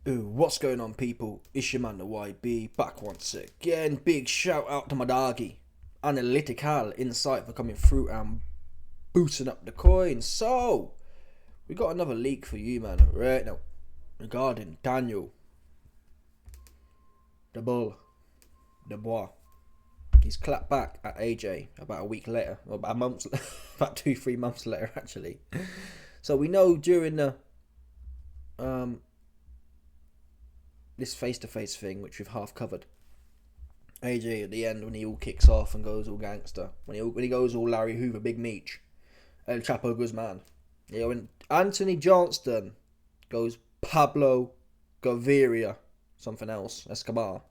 Ooh, what's going on, people? It's your man the YB back once again. Big shout out to my doggy. Analytical insight for coming through and boosting up the coin. So, we got another leak for you, man, right now, regarding Daniel the Bull Dubois. He's clapped back at AJ about a week later, or about a month, about 2-3 months later, actually. So we know during the this face-to-face thing, which we've half covered, AJ at the end, when he all kicks off and goes all gangster, when he goes all Larry Hoover, Big Meech, El Chapo Guzman, you know, when Anthony Johnston goes Pablo Gaviria, something else, Escobar,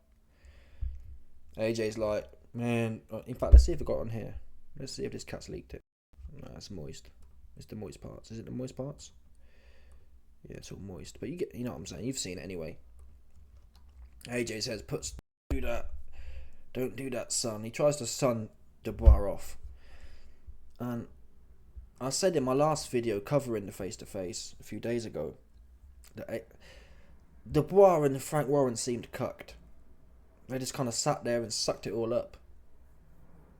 AJ's like, man, in fact, let's see if it got on here. Let's see if this cat's leaked it. No, it's moist. It's the moist parts. Is it the moist parts? Yeah, it's all moist. But you know what I'm saying. You've seen it anyway. AJ says, don't do that, son. He tries to son Dubois off. And I said in my last video covering the face-to-face a few days ago that Dubois and Frank Warren seemed cucked. They just kind of sat there and sucked it all up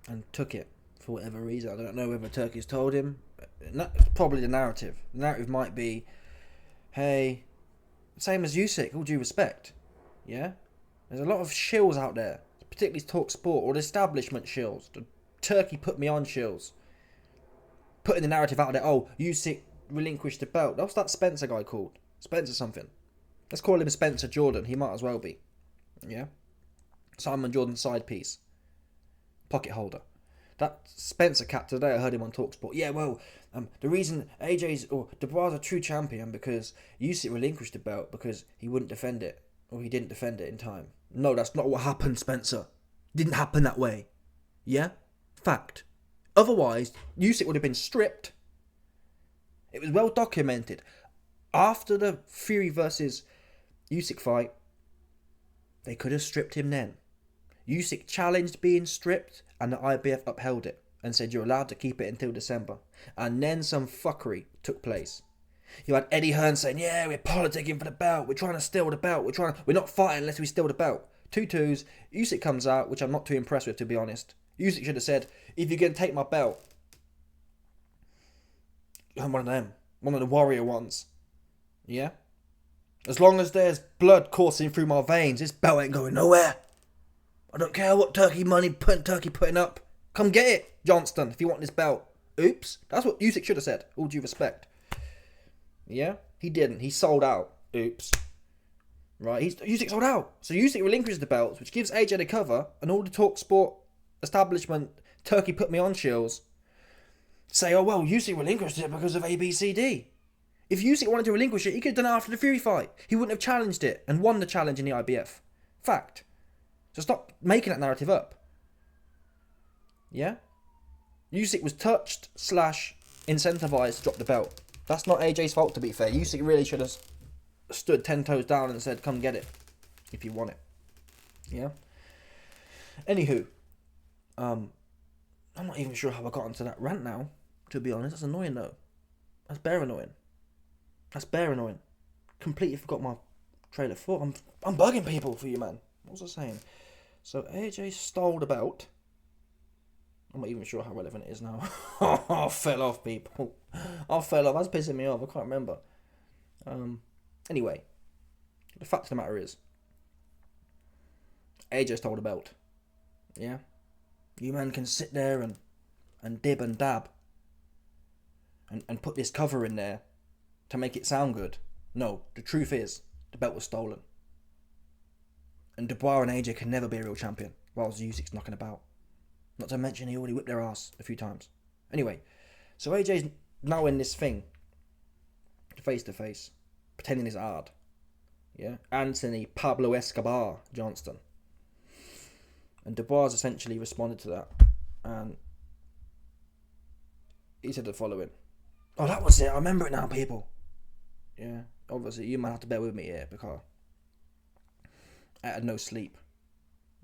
and took it for whatever reason. I don't know whether Turkey's told him. Probably the narrative. The narrative might be, hey, same as Usyk, all due respect. Yeah? There's a lot of shills out there, particularly Talk Sport or the establishment shills. The Turkey put me on shills. Putting the narrative out there, oh, Usyk relinquished the belt. What's that Spencer guy called? Spencer something. Let's call him Spencer Jordan. He might as well be. Yeah? Simon Jordan's side piece. Pocket holder. That Spencer cat today, I heard him on Talksport. Yeah, well, the reason Dubois is a true champion because Usyk relinquished the belt because he wouldn't defend it, or he didn't defend it in time. No, that's not what happened, Spencer. It didn't happen that way. Yeah? Fact. Otherwise, Usyk would have been stripped. It was well documented. After the Fury versus Usyk fight, they could have stripped him then. Usyk challenged being stripped, and the IBF upheld it and said you're allowed to keep it until December. And then some fuckery took place. You had Eddie Hearn saying, yeah, we're politicking for the belt, we're trying to steal the belt, we're not fighting unless we steal the belt. 2-2s, Usyk comes out, which I'm not too impressed with, to be honest. Usyk should have said, if you're going to take my belt, I'm one of them. One of the warrior ones. Yeah? As long as there's blood coursing through my veins, this belt ain't going nowhere. I don't care what Turkey putting up. Come get it, Johnston, if you want this belt. Oops. That's what Usyk should have said, all due respect. Yeah? He didn't. He sold out. Oops. Right? Usyk sold out. So Usyk relinquishes the belts, which gives AJ the cover, and all the Talk Sport establishment, Turkey put me on shills, say, oh well, Usyk relinquished it because of ABCD. If Usyk wanted to relinquish it, he could have done it after the Fury fight. He wouldn't have challenged it and won the challenge in the IBF. Fact. So stop making that narrative up. Yeah? Usyk was touched / incentivized to drop the belt. That's not AJ's fault, to be fair. Usyk really should have stood 10 toes down and said, come get it if you want it. Yeah? Anywho, I'm not even sure how I got onto that rant now, to be honest. That's annoying though. That's bare annoying. Completely forgot my trail of thought. I'm bugging people for you, man. What was I saying? So AJ stole the belt. I'm not even sure how relevant it is now. I fell off, people. That's pissing me off. I can't remember. Anyway, the fact of the matter is, AJ stole the belt. Yeah? You man can sit there and dib and dab and put this cover in there to make it sound good. No, the truth is, the belt was stolen. And Dubois and AJ can never be a real champion whilst Usyk's knocking about. Not to mention he already whipped their ass a few times. Anyway, so AJ's now in this thing, face to face, pretending it's hard. Yeah? Anthony Pablo Escobar Johnston. And Dubois essentially responded to that. And he said the following. Oh, that was it. I remember it now, people. Yeah. Obviously, you might have to bear with me here because I had no sleep.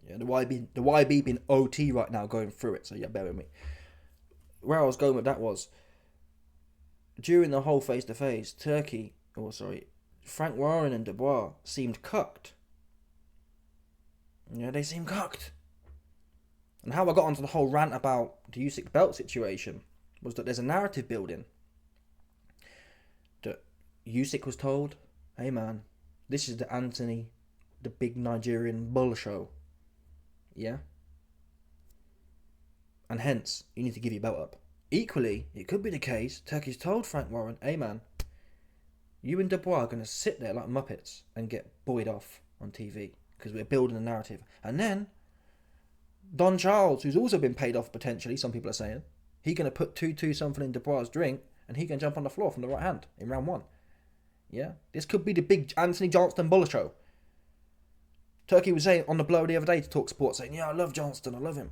Yeah, the YB been OT right now going through it, so yeah, bear with me. Where I was going with that was, during the whole face-to-face, Frank Warren and Dubois seemed cucked. Yeah, they seemed cucked. And how I got onto the whole rant about the Usyk belt situation was that there's a narrative building that Usyk was told, hey man, this is the Anthony, the big Nigerian bull show. Yeah? And hence, you need to give your belt up. Equally, it could be the case, Turkey's told Frank Warren, hey man, you and Dubois are going to sit there like Muppets and get buoyed off on TV because we're building a narrative. And then, Don Charles, who's also been paid off potentially, some people are saying, he's going to put 2-2 something in Dubois' drink and he can jump on the floor from the right hand in round 1. Yeah? This could be the big Anthony Johnston bull show. Turkey was saying on the blow the other day to Talk Sport, saying, yeah, I love Johnston, I love him.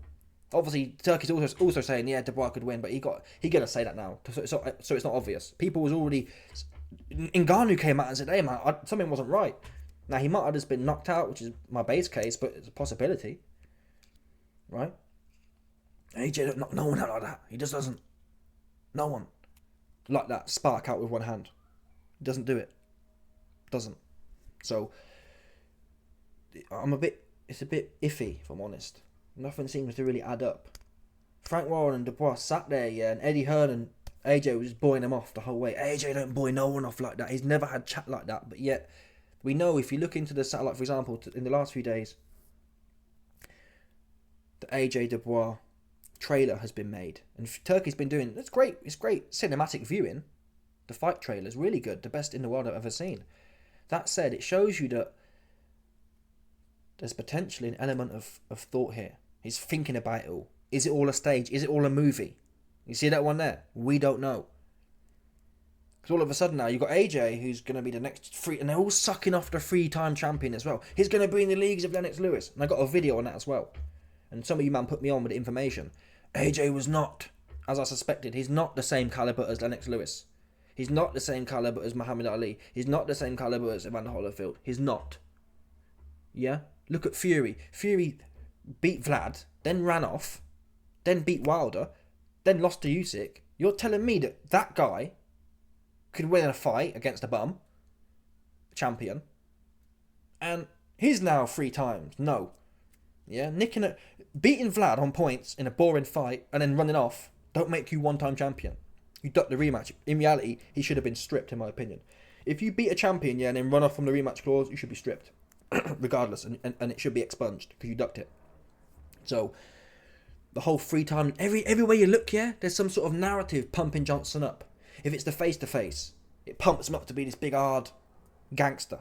Obviously, Turkey's also saying, yeah, Dubois could win, but he gonna say that now, so it's not obvious. People was already... Ngannou came out and said, hey man, something wasn't right. Now, he might have just been knocked out, which is my base case, but it's a possibility. Right? AJ don't knock no one out like that. He just doesn't. No one. Like that, spark out with one hand. He doesn't do it. Doesn't. So, it's a bit iffy, if I'm honest. Nothing seems to really add up. Frank Warren and Dubois sat there, yeah, and Eddie Hearn and AJ was just buoying him off the whole way. AJ don't buoy no one off like that. He's never had chat like that. But yet, we know if you look into the satellite, for example, in the last few days, the AJ Dubois trailer has been made. And Turkey's been doing, it's great cinematic viewing. The fight trailer is really good. The best in the world I've ever seen. That said, it shows you that there's potentially an element of thought here. He's thinking about it all. Is it all a stage? Is it all a movie? You see that one there? We don't know. Because all of a sudden now, you've got AJ, who's going to be the next free... And they're all sucking off the 3-time champion as well. He's going to be in the leagues of Lennox Lewis. And I got a video on that as well. And some of you, man, put me on with the information. AJ was not, as I suspected, he's not the same calibre as Lennox Lewis. He's not the same calibre as Muhammad Ali. He's not the same calibre as Evander Holyfield. He's not. Yeah? Look at Fury. Fury beat Vlad, then ran off, then beat Wilder, then lost to Usyk. You're telling me that guy could win a fight against a bum, champion, and he's now 3 times. No. Yeah? Beating Vlad on points in a boring fight and then running off don't make you 1-time champion. You duck the rematch. In reality, he should have been stripped, in my opinion. If you beat a champion, yeah, and then run off from the rematch clause, you should be stripped. Regardless, and it should be expunged because you ducked it. So the whole 3-time, everywhere you look, yeah, there's some sort of narrative pumping Johnson up. If it's the face-to-face, it pumps him up to be this big hard gangster.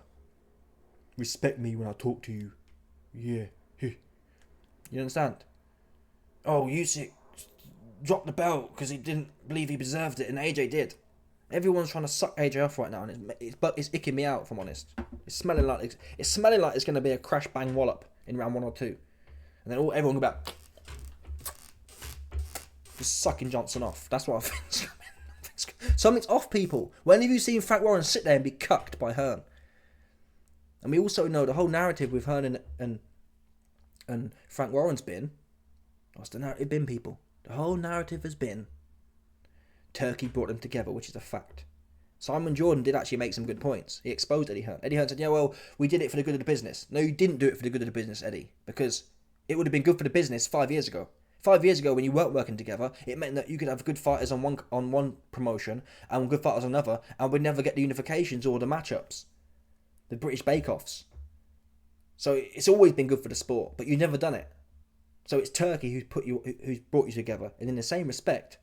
Respect me when I talk to you. Yeah. You understand? Oh, Usyk dropped the belt because he didn't believe he deserved it, and AJ did. Everyone's trying to suck AJ off right now, and it's icking me out, if I'm honest. It's smelling like it's going to be a crash bang wallop in round 1 or 2, and then everyone will go back, just sucking Johnson off. That's what I think. Something's off, people. When have you seen Frank Warren sit there and be cucked by Hearn? And we also know the whole narrative with Hearn and Frank Warren's been, what's the narrative been, people? The whole narrative has been Turkey brought them together, which is a fact. Simon Jordan did actually make some good points. He exposed Eddie Hearn. Eddie Hearn said, yeah, well, we did it for the good of the business. No, you didn't do it for the good of the business, Eddie, because it would have been good for the business 5 years ago. 5 years ago, when you weren't working together, it meant that you could have good fighters on one promotion and good fighters on another, and we'd never get the unifications or the matchups, the British bake-offs. So it's always been good for the sport, but you've never done it. So it's Turkey who's brought you together, and in the same respect,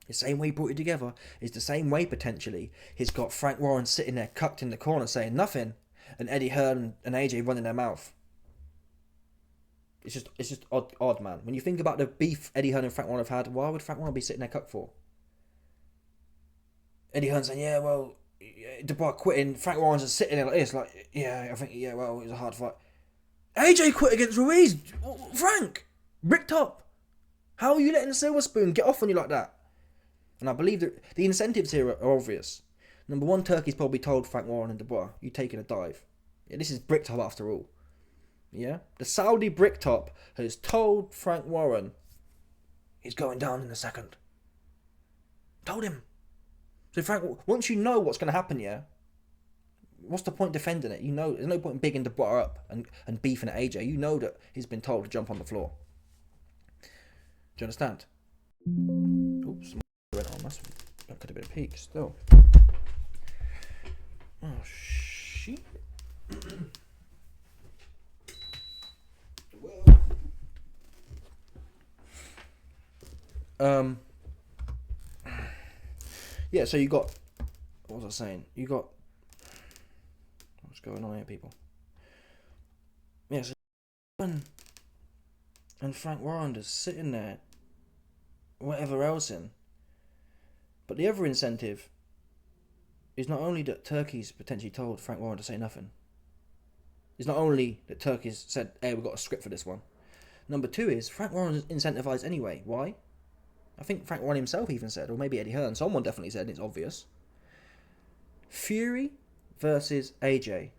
the same way he brought you together is the same way potentially he's got Frank Warren sitting there cucked in the corner saying nothing, and Eddie Hearn and AJ running their mouth. It's just odd, man. When you think about the beef Eddie Hearn and Frank Warren have had, why would Frank Warren be sitting there cucked for? Eddie Hearn saying, yeah, well, Dubois quitting. Frank Warren's just sitting there like this, like, yeah, I think, yeah, well, it was a hard fight. AJ quit against Ruiz. Frank, bricked up. How are you letting Silver Spoon get off on you like that? And I believe that the incentives here are obvious. Number one, Turkey's probably told Frank Warren and Dubois, you taking a dive. Yeah, this is bricked up after all. Yeah? The Saudi bricktop has told Frank Warren he's going down in a second. Told him. So Frank, once you know what's going to happen, yeah, what's the point defending it? You know, there's no point in bigging Dubois up and beefing at AJ. You know that he's been told to jump on the floor. Do you understand? Oops, went on. That could have been a peak still. Oh shit. Yeah, so you got, what was I saying? You got, what's going on here, people? Yeah, so and Frank Warren just sitting there, whatever else in. But the other incentive is not only that Turkey's potentially told Frank Warren to say nothing. It's not only that Turkey's said, hey, we've got a script for this one. Number two is Frank Warren's incentivized anyway. Why? I think Frank Warren himself even said, or maybe Eddie Hearn, someone definitely said, and it's obvious. Fury versus AJ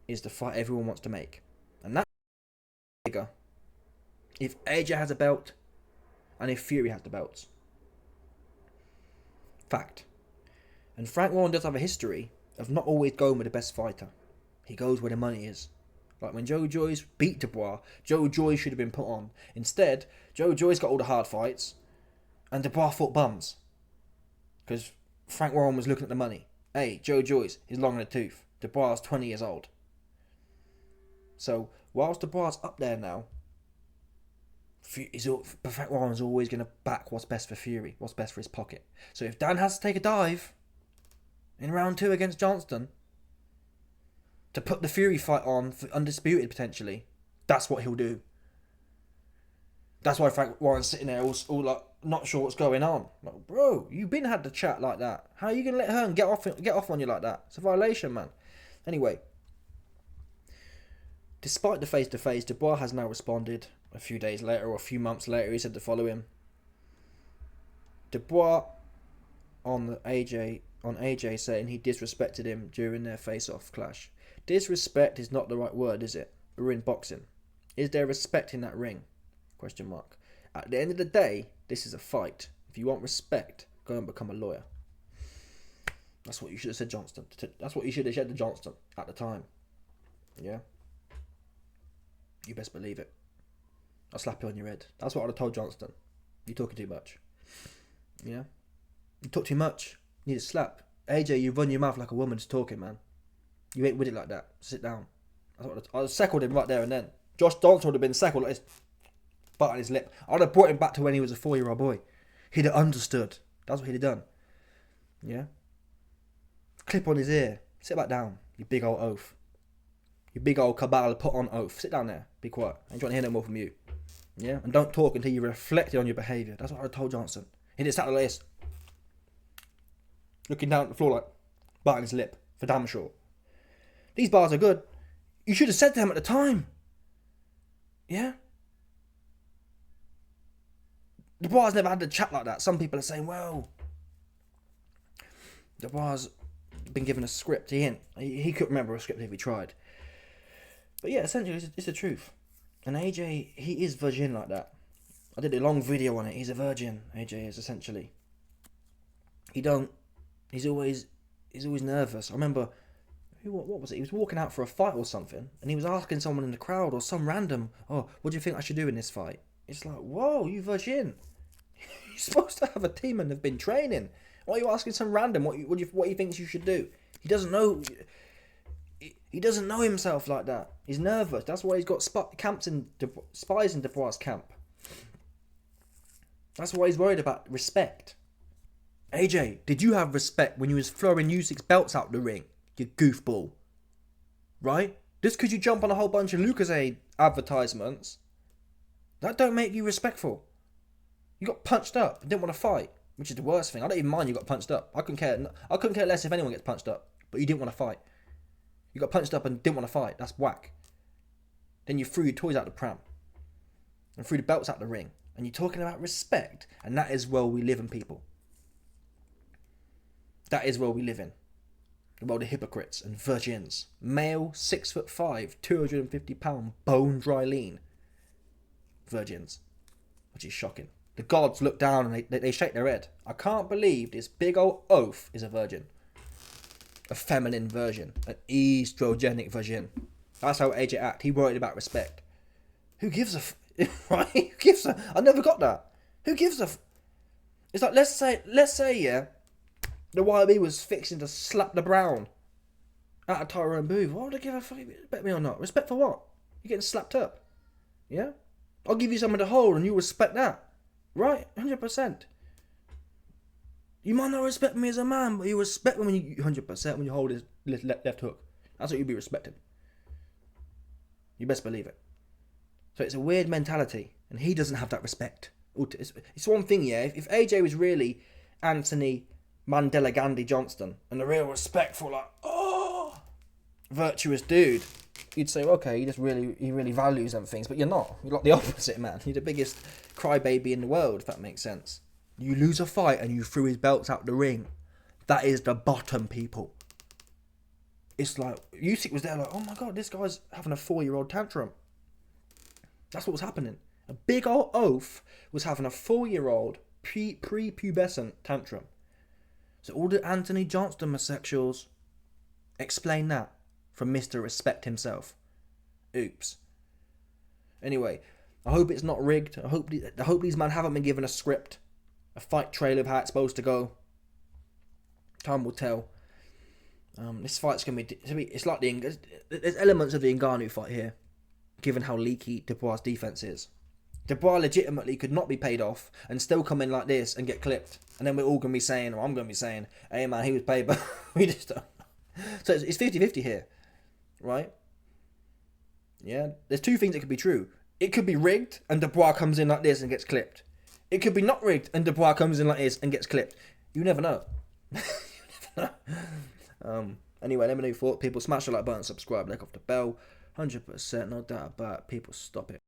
is the fight everyone wants to make. And that's bigger if AJ has a belt and if Fury has the belts. Fact. And Frank Warren does have a history of not always going with the best fighter. He goes where the money is. Like when Joe Joyce beat Dubois, Joe Joyce should have been put on. Instead, Joe Joyce got all the hard fights and Dubois fought bums. Because Frank Warren was looking at the money. Hey, Joe Joyce is long in the tooth. Dubois is 20 years old. So, whilst Dubois is up there now, Frank Warren's always going to back what's best for Fury, what's best for his pocket. So if Dan has to take a dive in round 2 against Johnston to put the Fury fight on for undisputed potentially, that's what he'll do. That's why Frank Warren's sitting there all like not sure what's going on. Like, bro, you've been had the chat like that. How are you gonna let Hearn get off on you like that? It's a violation, man. Anyway, despite the face-to-face, Dubois has now responded a few days later or a few months later. He said to follow him. Dubois on AJ saying he disrespected him during their face-off clash. Disrespect is not the right word, is it? We're in boxing. Is there respect in that ring? Question mark. At the end of the day, this is a fight. If you want respect, go and become a lawyer. That's what you should have said, Johnston. That's what you should have said to Johnston at the time. Yeah? You best believe it. I'll slap you on your head. That's what I'd have told Johnston. You're talking too much. Yeah? You talk too much. You need a slap. AJ, you run your mouth like a woman's talking, man. You ain't with it like that. Sit down. I'd have sackled him right there and then. Josh Johnson would have been sackled like this. Butt on his lip. I'd have brought him back to when he was a 4-year-old boy. He'd have understood. That's what he'd have done. Yeah? Clip on his ear. Sit back down. You big old oaf. You big old cabal put on oaf. Sit down there. Be quiet. I ain't trying to hear no more from you. Yeah? And don't talk until you reflected on your behaviour. That's what I told Johnson. He just sat like this. Looking down at the floor like, biting his lip. For damn sure. These bars are good. You should have said to him at the time. Yeah? Dubois never had a chat like that. Some people are saying, well, Dubois been given a script. He couldn't remember a script if he tried. But yeah, essentially, it's the truth. And AJ, he is virgin like that. I did a long video on it. He's a virgin. AJ is essentially. He's always nervous. I remember, what was it? He was walking out for a fight or something, and he was asking someone in the crowd or some random, oh, what do you think I should do in this fight? It's like, whoa, you virgin. You're supposed to have a team and have been training. Why are you asking some random what he thinks you should do? He doesn't know. He doesn't know himself like that. He's nervous. That's why he's got spies in Dubois' camp. That's why he's worried about respect. AJ, did you have respect when you was throwing Usyk's belts out the ring? You goofball. Right? Just because you jump on a whole bunch of Lucozade advertisements, that don't make you respectful. You got punched up and didn't want to fight, which is the worst thing. I don't even mind you got punched up. I couldn't care less if anyone gets punched up, but you didn't want to fight. You got punched up and didn't want to fight. That's whack. Then you threw your toys out the pram and threw the belts out the ring. And you're talking about respect, and that is where we live in, people. That is where we live in. The world of hypocrites and virgins. Male, 6'5", 250 pound, bone dry lean. Virgins. Which is shocking. The gods look down and they shake their head. I can't believe this big old oaf is a virgin. a feminine version, an estrogenic version. That's how AJ act. He worried about respect. Who gives a right? Who gives a? I never got that. Who gives a? It's like let's say yeah, the YB was fixing to slap the Brown out of Tyrone Booth. Why would I give a fuck? Respect me or not? Respect for what? You're getting slapped up. Yeah, I'll give you something to hold and you respect that, right? 100%. You might not respect me as a man, but you respect me when you 100% when you hold his left hook. That's what you'll be respected. You best believe it. So it's a weird mentality, and he doesn't have that respect. It's one thing, yeah. If AJ was really Anthony Mandela Gandhi Johnston and a real respectful, like, oh, virtuous dude, you'd say, okay, he really values them things. But you're not. You're like the opposite, man. You're the biggest crybaby in the world, if that makes sense. You lose a fight and you threw his belts out the ring. That is the bottom, people. It's like Usyk was there, like, oh my god, this guy's having a 4-year-old tantrum. That's what was happening. A big old oaf was having a 4-year-old pre-pubescent tantrum. So all the Anthony Johnston homosexuals explain that from Mr. Respect himself. Oops. Anyway, I hope it's not rigged. I hope these men haven't been given a script, a fight trailer of how it's supposed to go. Time will tell. This fight's gonna be. It's like there's elements of the Ngannou fight here, given how leaky Dubois' defense is. Dubois legitimately could not be paid off and still come in like this and get clipped, and then we're all gonna be saying, or I'm gonna be saying, "Hey man, he was paid," but we just don't. So it's 50-50 here, right? Yeah, there's two things that could be true. It could be rigged and Dubois comes in like this and gets clipped. It could be not rigged and Dubois comes in like this and gets clipped. You never know. You never know. Anyway, let me know your thoughts. People, smash the like button, subscribe, click off the bell. 100%, no doubt about it. People, stop it.